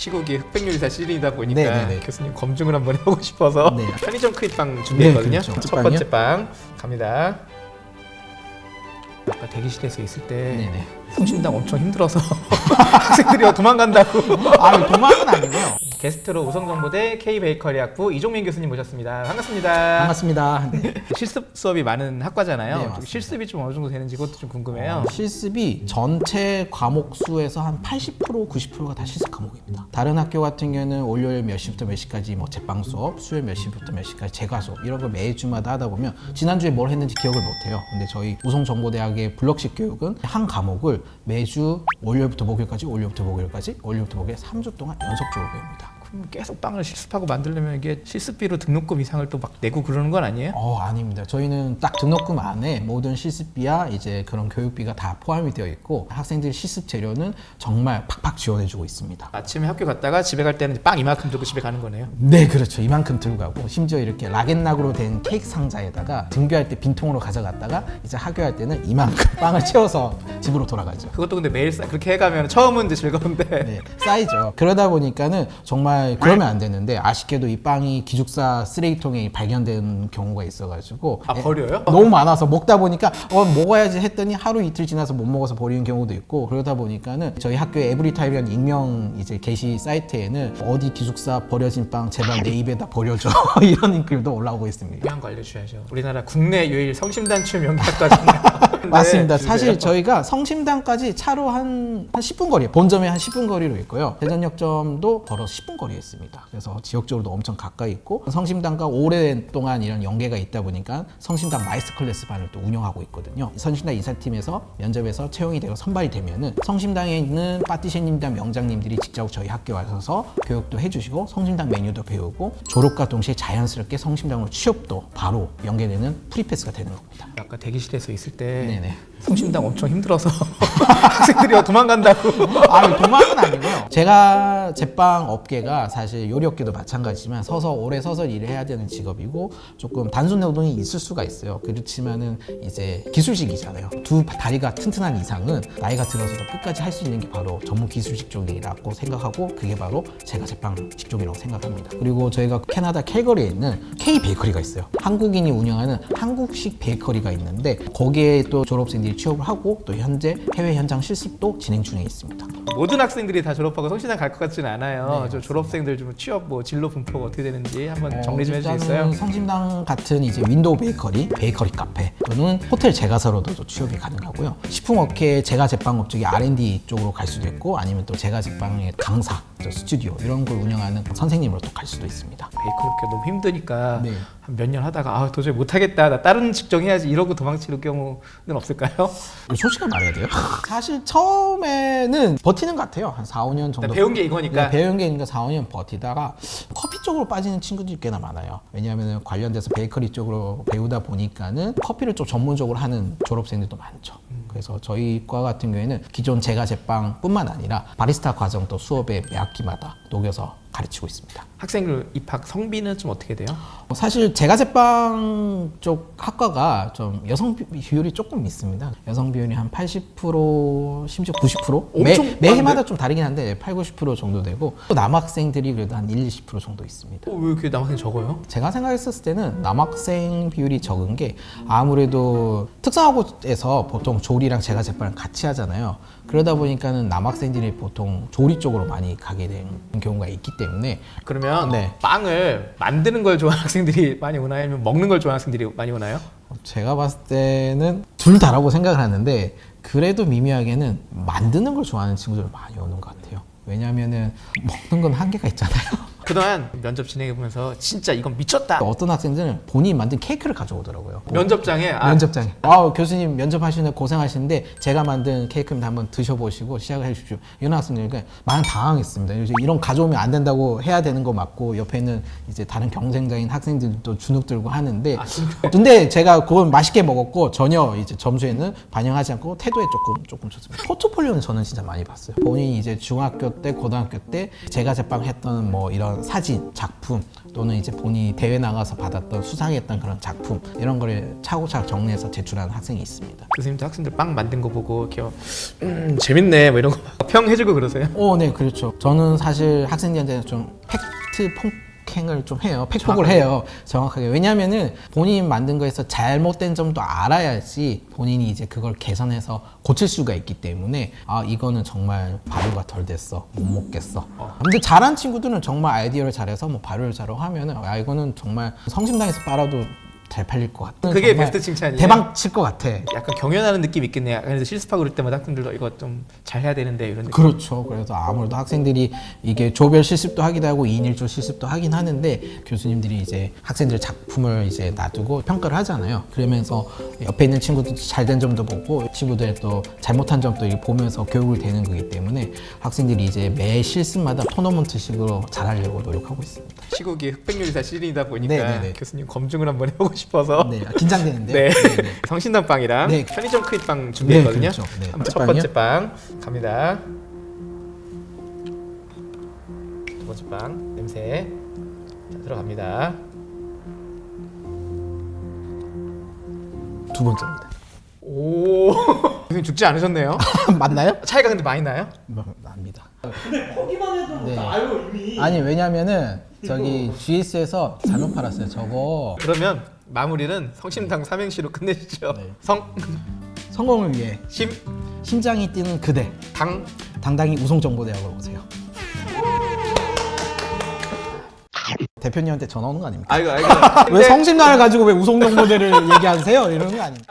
시국이 흑백요리사 시즌이다 보니까 네네네. 교수님 검증을 한번 해보고 싶어서 네. 편의점 크림빵 준비했거든요. 네, 그렇죠. 첫 번째 빵 갑니다. 아까 대기실에서 있을 때 네네. 성심당 엄청 힘들어서 학생들이 도망간다고. 아, 도망은 아니고요. 게스트로 우성정보대 K베이커리 학부 이종민 교수님 모셨습니다. 반갑습니다. 반갑습니다. 네. 실습 수업이 많은 학과잖아요. 네, 맞습니다. 실습이 좀 어느 정도 되는지 그것도 좀 궁금해요. 실습이 전체 과목 수에서 한 80%, 90%가 다 실습 과목입니다. 다른 학교 같은 경우는 월요일 몇 시부터 몇 시까지 뭐 제빵 수업, 수요일 몇 시부터 몇 시까지 제과 수업 이런 걸 매주마다 하다 보면 지난주에 뭘 했는지 기억을 못해요. 근데 저희 우성정보대학의 블럭식 교육은 한 과목을 매주 월요일부터 목요일까지, 월요일부터 목요일까지, 월요일부터 목요일 3주 동안 연속적으로 배웁니다. 그럼 계속 빵을 실습하고 만들려면 이게 실습비로 등록금 이상을 또 막 내고 그러는 건 아니에요? 아닙니다. 저희는 딱 등록금 안에 모든 실습비야 이제 그런 교육비가 다 포함이 되어 있고 학생들 실습 재료는 정말 팍팍 지원해주고 있습니다. 아침에 학교 갔다가 집에 갈 때는 빵 이만큼 들고 집에 가는 거네요. 네, 그렇죠. 이만큼 들고 가고 심지어 이렇게 락앤락으로 된 케이크 상자에다가 등교할 때 빈통으로 가져갔다가 이제 학교할 때는 이만큼 빵을 채워서 집으로 돌아가죠. 그것도 근데 매일 그렇게 해가면 처음은 이제 즐거운데 네, 쌓이죠. 그러다 보니까는 정말 그러면 안 되는데 아쉽게도 이 빵이 기숙사 쓰레기통에 발견된 경우가 있어가지고 버려요? 너무 많아서 먹다 보니까 먹어야지 했더니 하루 이틀 지나서 못 먹어서 버리는 경우도 있고 그러다 보니까는 저희 학교 에브리타임이라는 익명 이제 게시 사이트에는 어디 기숙사 버려진 빵 제발 내 입에다 버려줘 이런 글도 올라오고 있습니다. 중요한 거 알려주셔야죠. 우리나라 국내 유일 성심단추 명작가잖아요. 맞습니다. 사실 저희가 성심당까지 차로 한 10분 거리, 본점에 한 10분 거리로 있고요. 대전역점도 걸어서 10분 거리에 있습니다. 그래서 지역적으로도 엄청 가까이 있고 성심당과 오랫동안 이런 연계가 있다 보니까 성심당 마이스터 클래스 반을 또 운영하고 있거든요. 성심당 이사팀에서 면접에서 채용이 되고 선발이 되면은 성심당에 있는 파티셰님들, 명장님들이 직접 저희 학교에 와서 교육도 해주시고 성심당 메뉴도 배우고 졸업과 동시에 자연스럽게 성심당으로 취업도 바로 연계되는 프리패스가 되는 겁니다. 아까 대기실에서 있을 때 네네. 성심당 엄청 힘들어서 학생들이 도망간다고. 도망은 아니고요. 제가 제빵 업계가 사실 요리 업계도 마찬가지지만 오래 서서 일을 해야 되는 직업이고 조금 단순 노동이 있을 수가 있어요. 그렇지만은 이제 기술직이잖아요. 두 다리가 튼튼한 이상은 나이가 들어서도 끝까지 할 수 있는 게 바로 전문 기술 직종이라고 생각하고 그게 바로 제가 제빵 직종이라고 생각합니다. 그리고 저희가 캐나다 캘거리에 있는 K 베이커리가 있어요. 한국인이 운영하는 한국식 베이커리가 있는데 거기에 또 졸업생들이 취업을 하고 또 현재 해외 현장 실습도 진행 중에 있습니다. 모든 학생들이 다 졸업하고 성심당 갈 것 같지는 않아요. 네, 저 졸업생들 좀 취업 진로 분포가 어떻게 되는지 한번 정리 좀 일단은 해주시겠어요? 성심당 같은 이제 윈도우 베이커리, 베이커리 카페 또는 호텔 제과사로도 취업이 가능하고요. 식품업계 제과 제빵업 쪽이 R&D 쪽으로 갈 수도 있고 아니면 또 제과 제빵의 강사, 스튜디오 이런 걸 운영하는 선생님으로 또 갈 수도 있습니다. 베이커리 업계 너무 힘드니까 네. 한 몇 년 하다가 도저히 못하겠다, 나 다른 직종 해야지 이러고 도망칠 경우는 없을까요? 솔직히 말해야 돼요. 사실 처음에는 버티는 것 같아요. 한 4, 5년 정도. 배운 게 이거니까. 네, 배운 게 있으니까 4, 5년 버티다가 커피 쪽으로 빠지는 친구들이 꽤나 많아요. 왜냐하면 관련돼서 베이커리 쪽으로 배우다 보니까는 커피를 좀 전문적으로 하는 졸업생들도 많죠. 그래서 저희 과 같은 경우에는 기존 제과 제빵뿐만 아니라 바리스타 과정도 수업에 매 학기마다 녹여서 가르치고 있습니다. 학생들 입학 성비는 좀 어떻게 돼요? 사실 제과 제빵 쪽 학과가 좀 여성 비율이 조금 있습니다. 여성 비율이 한 80% 심지어 90% 매 해마다 좀 다르긴 한데 8, 90% 정도 되고 또 남학생들이 그래도 한 1, 20% 정도 있습니다. 왜 이렇게 남학생 적어요? 제가 생각했을 때는 남학생 비율이 적은 게 아무래도 특성화고에서 보통 조리랑 제과 제빵을 같이 하잖아요. 그러다 보니까는 남학생들이 보통 조리 쪽으로 많이 가게 된 경우가 있기 때문에 그러면 네. 빵을 만드는 걸 좋아하는 학생들이 많이 오나요? 아니면 먹는 걸 좋아하는 학생들이 많이 오나요? 제가 봤을 때는 둘 다라고 생각을 하는데 그래도 미미하게는 만드는 걸 좋아하는 친구들 많이 오는 것 같아요. 왜냐하면은 먹는 건 한계가 있잖아요. 그동안 면접 진행해보면서 진짜 이건 미쳤다. 어떤 학생들은 본인이 만든 케이크를 가져오더라고요. 면접장에 면접장에 교수님 면접하시는데 고생하시는데 제가 만든 케이크입니다. 한번 드셔보시고 시작을 해주십시오. 이런 학생들이 많이 당황했습니다. 이런 가져오면 안 된다고 해야 되는 거 맞고 옆에는 이제 다른 경쟁자인 학생들도 주눅 들고 하는데 근데 제가 그건 맛있게 먹었고 전혀 이제 점수에는 반영하지 않고 태도에 조금 좋습니다. 포트폴리오는 저는 진짜 많이 봤어요. 본인이 이제 중학교 때 고등학교 때 제가 제빵 했던 뭐 이런 그런 사진, 작품 또는 이제 본인이 대회 나가서 받았던 수상했던 그런 작품 이런 거를 차곡차곡 정리해서 제출하는 학생이 있습니다. 교수님도 학생들 빵 만든 거 보고 이렇게 재밌네 뭐 이런 거 평해주고 그러세요? 네, 그렇죠. 저는 사실 학생들한테 좀 팩트 폭행을 좀 해요. 팩폭을 해요. 정확하게. 왜냐면은 본인이 만든 거에서 잘못된 점도 알아야지 본인이 이제 그걸 개선해서 고칠 수가 있기 때문에 이거는 정말 발효가 덜 됐어. 못 먹겠어. 근데 잘한 친구들은 정말 아이디어를 잘해서 뭐 발효를 잘하고 하면은 이거는 정말 성심당에서 빨아도 잘 팔릴 것 같아. 그게 베스트 칭찬이에요. 대박 칠 것 같아. 약간 경연하는 느낌 있겠네요. 그래서 실습하고 그럴 때마다 학생들도 이거 좀 잘해야 되는데 이런 느낌. 그렇죠. 그래서 아무래도 학생들이 이게 조별 실습도 하기도 하고 2인 1조 실습도 하긴 하는데 교수님들이 이제 학생들 작품을 이제 놔두고 평가를 하잖아요. 그러면서 옆에 있는 친구도 잘된 점도 보고 친구들의 또 잘못한 점도 이렇게 보면서 교육을 되는 거기 때문에 학생들이 이제 매 실습마다 토너먼트식으로 잘하려고 노력하고 있습니다. 시국이 흑백요리사 시즌이다 보니까 네네네. 교수님 검증을 한번 해보고 싶어서 네, 긴장되는데요. 네. 네네. 성신당빵이랑 네. 편의점 크림빵 준비했거든요. 네, 그렇죠. 네. 한번 첫 빵이요? 번째 빵 갑니다. 두 번째 빵 냄새 자, 들어갑니다. 두 번째입니다. 오 교수님 죽지 않으셨네요. 맞나요? 차이가 근데 많이 나요? 납니다. 근데 보기만 해도 네. 나요 이미. 아니 왜냐면은 저기 GS에서 잘못 팔았어요. 저거 그러면 마무리는 성심당 삼행시로 끝내시죠. 네. 성공을 위해 심장이 뛰는 그대 당 당당히 우송정보대학으로 오세요. 대표님한테 전화 오는 거 아닙니까? 아이고 왜 성심당을 가지고 왜 우송정보대를 얘기하세요? 이러는 거 아닙니까?